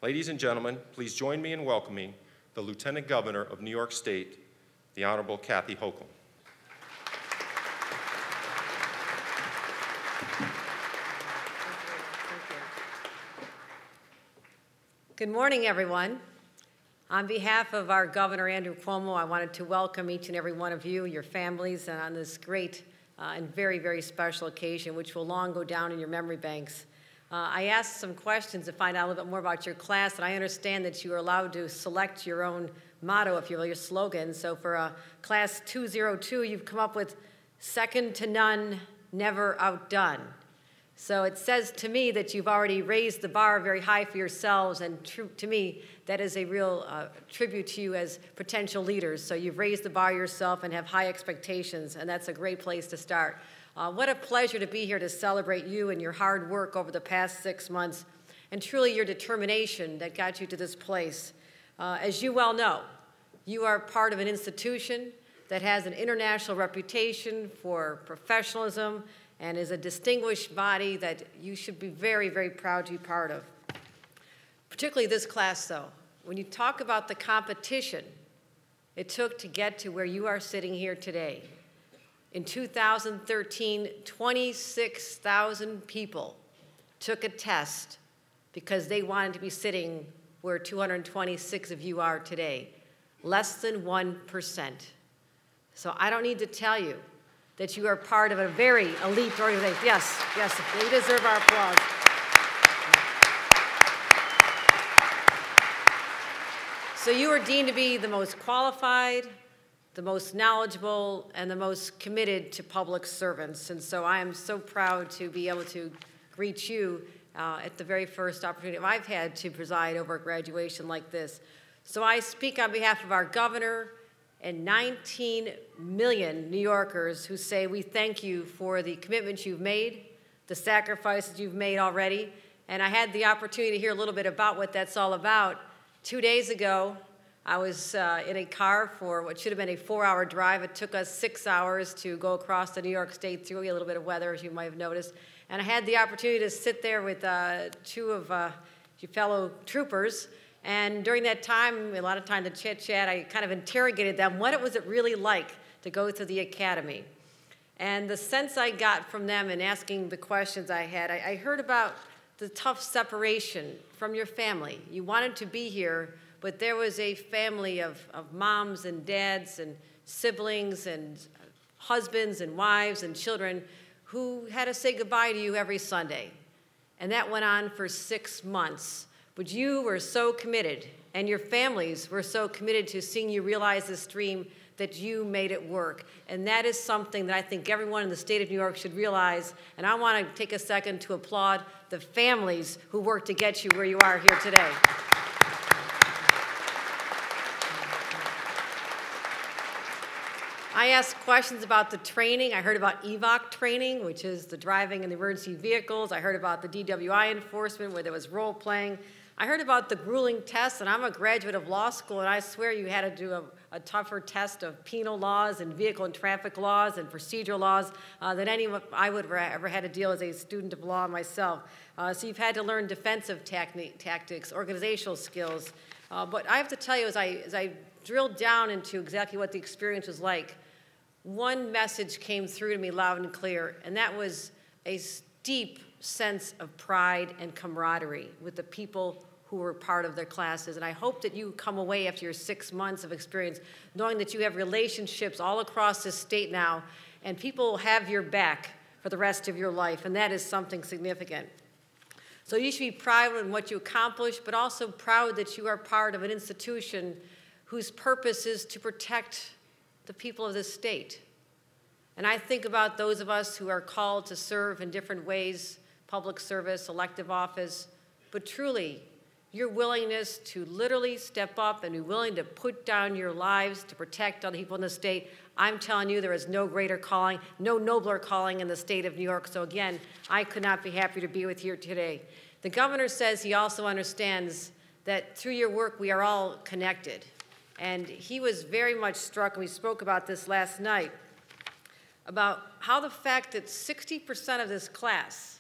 Ladies and gentlemen, please join me in welcoming the Lieutenant Governor of New York State, the Honorable Kathy Hochul. Good morning, everyone. On behalf of our Governor, Andrew Cuomo, I wanted to welcome each and every one of you, your families, and on this great and very, very special occasion, which will long go down in your memory banks. I asked some questions to find out a little bit more about your class, and I understand that you are allowed to select your own motto, if you will, your slogan. So for Class 202, you've come up with second to none, never outdone. So it says to me that you've already raised the bar very high for yourselves, and to me, that is a real tribute to you as potential leaders. So you've raised the bar yourself and have high expectations, and that's a great place to start. What a pleasure to be here to celebrate you and your hard work over the past 6 months, and truly your determination that got you to this place. As you well know, you are part of an institution that has an international reputation for professionalism and is a distinguished body that you should be very, very proud to be part of. Particularly this class, though. When you talk about the competition it took to get to where you are sitting here today, in 2013, 26,000 people took a test because they wanted to be sitting where 226 of you are today. Less than 1%. So I don't need to tell you that you are part of a very elite organization. Yes, yes, they deserve our applause. So you are deemed to be the most qualified, the most knowledgeable, and the most committed to public servants. And so I am so proud to be able to greet you at the very first opportunity I've had to preside over a graduation like this. So I speak on behalf of our governor and 19 million New Yorkers who say we thank you for the commitments you've made, the sacrifices you've made already. And I had the opportunity to hear a little bit about what that's all about. 2 days ago, I was in a car for what should have been a 4-hour drive. It took us 6 hours to go across the New York State through a little bit of weather, as you might have noticed. And I had the opportunity to sit there with two of your fellow troopers. And during that time, a lot of time to chit-chat, I kind of interrogated them. What was it really like to go through the academy? And the sense I got from them in asking the questions I had, I heard about the tough separation from your family. You wanted to be here, but there was a family of moms and dads and siblings and husbands and wives and children who had to say goodbye to you every Sunday. And that went on for 6 months. But you were so committed, and your families were so committed to seeing you realize this dream that you made it work. And that is something that I think everyone in the state of New York should realize. And I want to take a second to applaud the families who worked to get you where you are here today. I asked questions about the training. I heard about EVOC training, which is the driving in the emergency vehicles. I heard about the DWI enforcement, where there was role playing. I heard about the grueling tests, and I'm a graduate of law school, and I swear you had to do a tougher test of penal laws and vehicle and traffic laws and procedural laws than anyone I would have ever had to deal as a student of law myself. So you've had to learn defensive tactics, organizational skills. But I have to tell you, as I drilled down into exactly what the experience was like, one message came through to me loud and clear, and that was a deep sense of pride and camaraderie with the people who were part of their classes. And I hope that you come away after your 6 months of experience knowing that you have relationships all across this state now, and people have your back for the rest of your life, and that is something significant. So you should be proud of what you accomplished, but also proud that you are part of an institution whose purpose is to protect the people of this state. And I think about those of us who are called to serve in different ways, public service, elective office, but truly, your willingness to literally step up and be willing to put down your lives to protect other people in the state, I'm telling you there is no greater calling, no nobler calling in the state of New York. So again, I could not be happier to be with you today. The governor says he also understands that through your work we are all connected. And he was very much struck, and we spoke about this last night, about how the fact that 60% of this class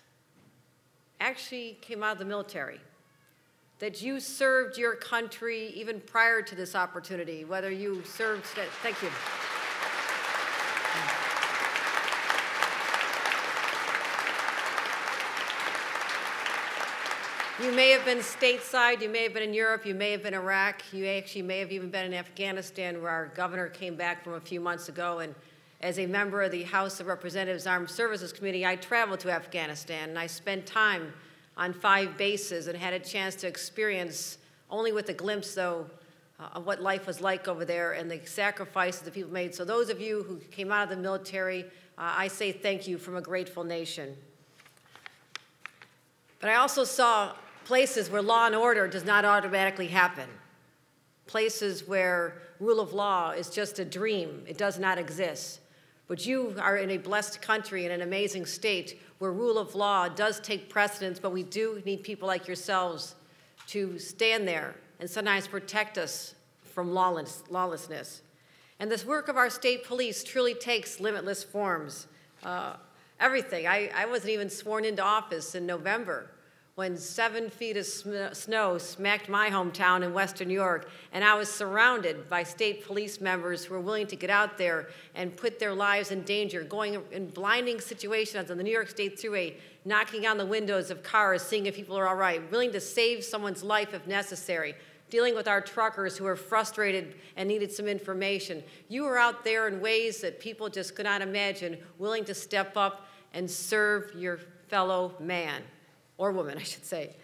actually came out of the military. that you served your country even prior to this opportunity, whether you served, thank you. You may have been stateside, you may have been in Europe, you may have been in Iraq, you actually may have even been in Afghanistan, where our governor came back from a few months ago. And as a member of the House of Representatives Armed Services Committee, I traveled to Afghanistan, and I spent time on 5 bases and had a chance to experience, only with a glimpse, though, of what life was like over there and the sacrifices that people made. So those of you who came out of the military, I say thank you from a grateful nation. But I also saw places where law and order does not automatically happen. Places where rule of law is just a dream. It does not exist. But you are in a blessed country, in an amazing state, where rule of law does take precedence, but we do need people like yourselves to stand there and sometimes protect us from lawlessness. And this work of our state police truly takes limitless forms. Everything. I wasn't even sworn into office in November, when 7 feet of snow smacked my hometown in Western New York, and I was surrounded by state police members who were willing to get out there and put their lives in danger, going in blinding situations on the New York State Thruway, knocking on the windows of cars, seeing if people are all right, willing to save someone's life if necessary, dealing with our truckers who were frustrated and needed some information. You were out there in ways that people just could not imagine, willing to step up and serve your fellow man. Or woman, I should say.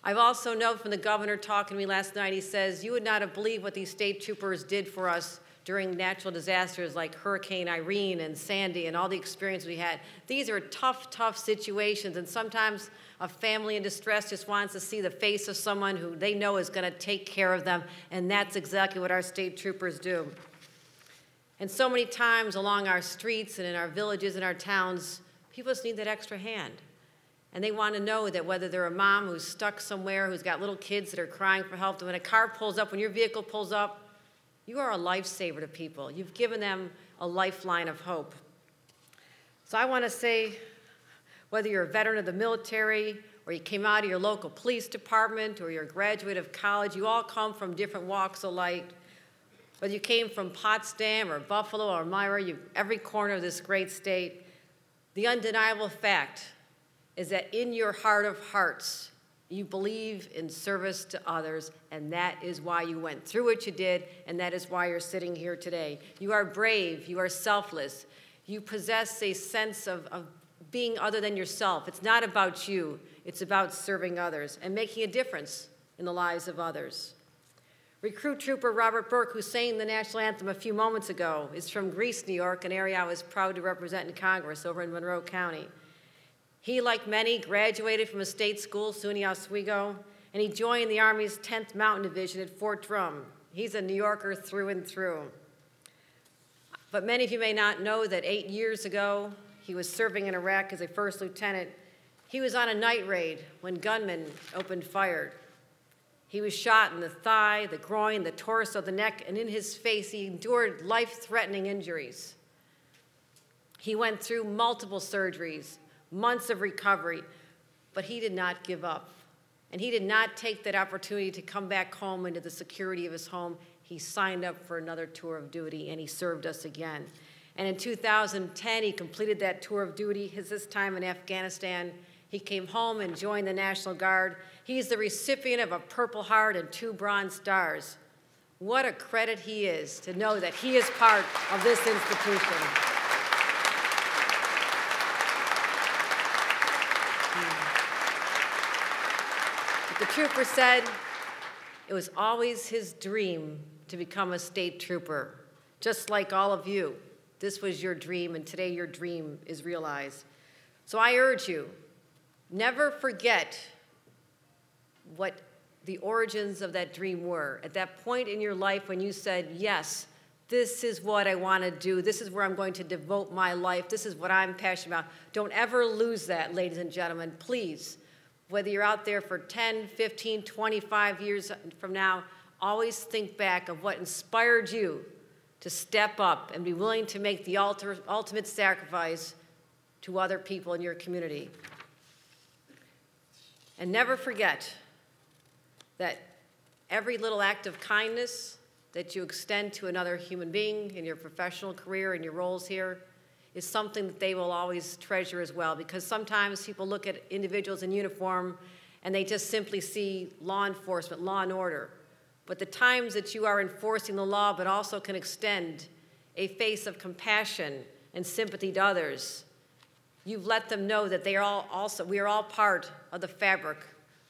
I've also known from the governor talking to me last night, he says, you would not have believed what these state troopers did for us during natural disasters like Hurricane Irene and Sandy and all the experience we had. These are tough, tough situations, and sometimes a family in distress just wants to see the face of someone who they know is going to take care of them, and that's exactly what our state troopers do. And so many times along our streets and in our villages and our towns, people just need that extra hand. And they want to know that whether they're a mom who's stuck somewhere, who's got little kids that are crying for help, that when a car pulls up, when your vehicle pulls up, you are a lifesaver to people. You've given them a lifeline of hope. So I want to say, whether you're a veteran of the military, or you came out of your local police department, or you're a graduate of college, you all come from different walks of life. Whether you came from Potsdam or Buffalo or Myra, every corner of this great state, the undeniable fact is that in your heart of hearts, you believe in service to others, and that is why you went through what you did, and that is why you're sitting here today. You are brave, you are selfless, you possess a sense of being other than yourself. It's not about you, it's about serving others and making a difference in the lives of others. Recruit Trooper Robert Burke, who sang the national anthem a few moments ago, is from Greece, New York, an area I was proud to represent in Congress over in Monroe County. He, like many, graduated from a state school, SUNY Oswego, and he joined the Army's 10th Mountain Division at Fort Drum. He's a New Yorker through and through. But many of you may not know that 8 years ago, he was serving in Iraq as a first lieutenant. He was on a night raid when gunmen opened fire. He was shot in the thigh, the groin, the torso, the neck, and in his face. He endured life-threatening injuries. He went through multiple surgeries, months of recovery, but he did not give up. And he did not take that opportunity to come back home into the security of his home. He signed up for another tour of duty, and he served us again. And in 2010, he completed that tour of duty, this time in Afghanistan. He came home and joined the National Guard. He's the recipient of a Purple Heart and 2 Bronze Stars. What a credit he is to know that he is part of this institution. The trooper said it was always his dream to become a state trooper. Just like all of you, this was your dream, and today your dream is realized. So I urge you, never forget what the origins of that dream were. At that point in your life when you said, yes, this is what I want to do. This is where I'm going to devote my life. This is what I'm passionate about. Don't ever lose that, ladies and gentlemen, please. Whether you're out there for 10, 15, 25 years from now, always think back of what inspired you to step up and be willing to make the ultimate sacrifice to other people in your community. And never forget that every little act of kindness that you extend to another human being in your professional career and your roles here is something that they will always treasure as well, because sometimes people look at individuals in uniform and they just simply see law enforcement, law and order. But the times that you are enforcing the law but also can extend a face of compassion and sympathy to others, you've let them know that we are all part of the fabric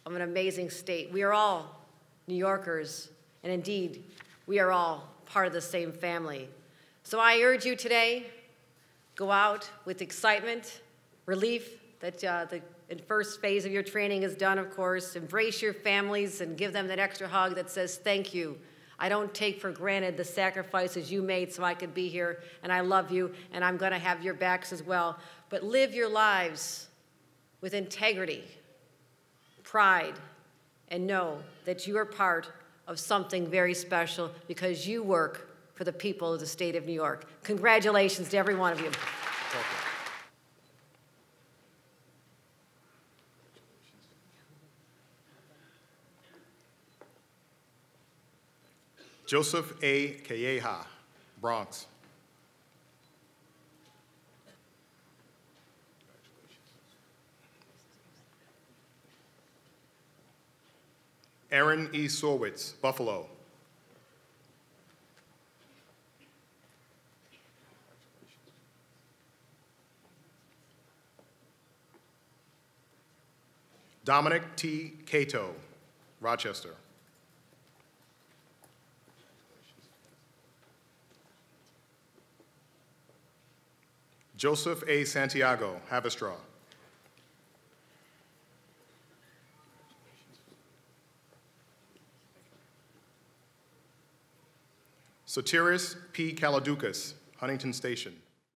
of an amazing state. We are all New Yorkers, and indeed, we are all part of the same family. So I urge you today, go out with excitement, relief that the first phase of your training is done, of course. Embrace your families and give them that extra hug that says, thank you. I don't take for granted the sacrifices you made so I could be here, and I love you, and I'm going to have your backs as well. But live your lives with integrity, pride, and know that you are part of something very special because you work for the people of the state of New York. Congratulations to every one of you. Thank you. Joseph A. Calleja, Bronx. Aaron E. Sorwitz, Buffalo. Dominic T. Cato, Rochester. Joseph A. Santiago, Haverstraw. Sotiris P. Kaladukas, Huntington Station.